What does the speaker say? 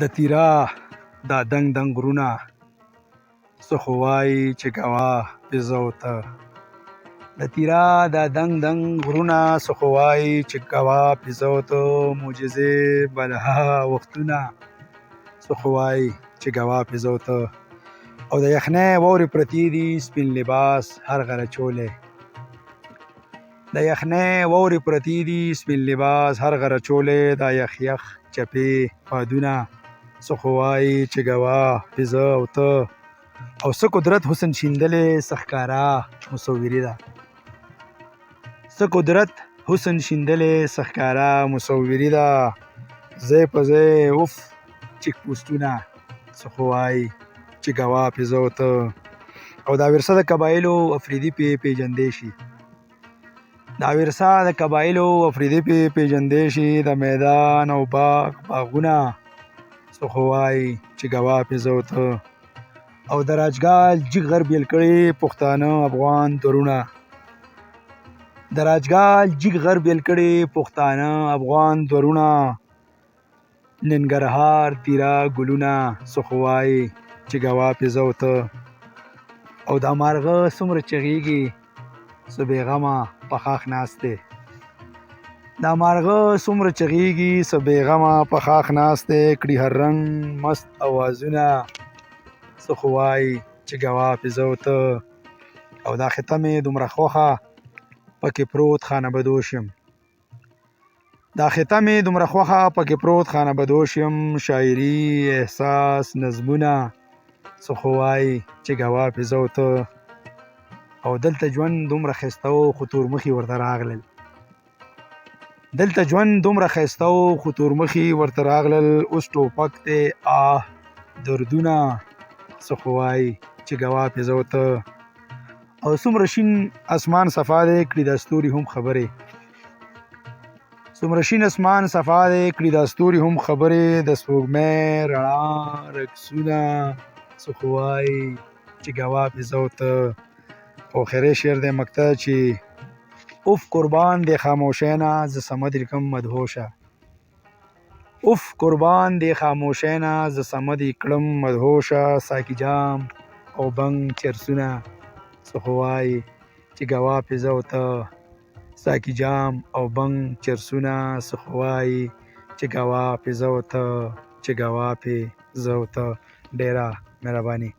د تیرا دا دنګ دنګ غرونه څه خو وایي چې ګواه پې زه او ته. د تیرا دا دنګ دنګ غرونه څه خو وایي چې ګواه پې زه او ته. معجزې بلها وختونه څه خو وایي چې ګواه پې زه او ته. او د یخنۍ واورې پرتې دي سپین لباس هر غره چولی. د یخنۍ واورې پرتې دي سپین لباس هر غره چولی. دا یخ یخ چپې بادونه څه خو وایي چې ګواه پې زه او ته. او څه قدرت حسن شیندلې څه ښکاره مصوري ده. څه قدرت حسن شیندلې څه ښکاره مصوري ده. ځای په ځای اوف چیک پوسټونه څه خو وایي چې ګواه پې زه او ته. او دا ورثه د قبایلو افریدي پې پیژندی شي. دا ورثه د قبایلو افریدي پې پیژندی شي. د میدان او باغ باغونه څه خو وایي چې ګواه پې زه او ته. او د راجګال جګ غر بیل کړي پښتانه افغان تورونه. د راجګال جګ غر بیل کړي پښتانه افغان تورونه. ننګرهار تیرا ګلونه څه خو وایي چې ګواه پې زه او ته. او دا مارغه څومره چغېږي څه بېغمه په ښاخ ناست دی. دا مارغه څومره چغېږي څه بېغمه په ښاخ ناست دی. کړي هر رنګ مست اوازونه څه خو وایي چې ګواه پې زه او ته. او دا خطه مې دومره خوښه پکې پروت خانه بدوش یم. دا خطه مې دومره خوښه پکې پروت خانه بدوش یم. شاعري احساس نظمونه څه خو وایي چې ګواه پې زه او ته. او دلته ژوند دومره ښایسته و خو تورمخي ورته راغلل. دلته ژوند دومره ښایسته و خو تورمخي ورته راغلل. اوس ټوپک دی آه دردونه څه خو وایي چې ګواه پې زه او ته. او څومره شین اسمان صفا دی کړي دا ستوري هم خبرې. څومره شین اسمان صفا دی کړي دا ستوري هم خبرې. د سپوږمۍ رڼا رقصونه څه خو وایي چې ګواه پې زه او ته. او آخري شعر دی مقطع چې اوف قربان دی خاموشۍ نه زه صمد لیکم مدهوشه. اوف قربان دی خاموشۍ نه زه صمد یې کړم مدهوشه. ساقي جام او بنګ چرسونه څه خو وایي چې ګواه پې زه او ته. ساقي جام او بنګ چرسونه څه خو وایي چې ګواه پې زه او ته. چې ګواه پې زه او ته. ډېره مهرباني.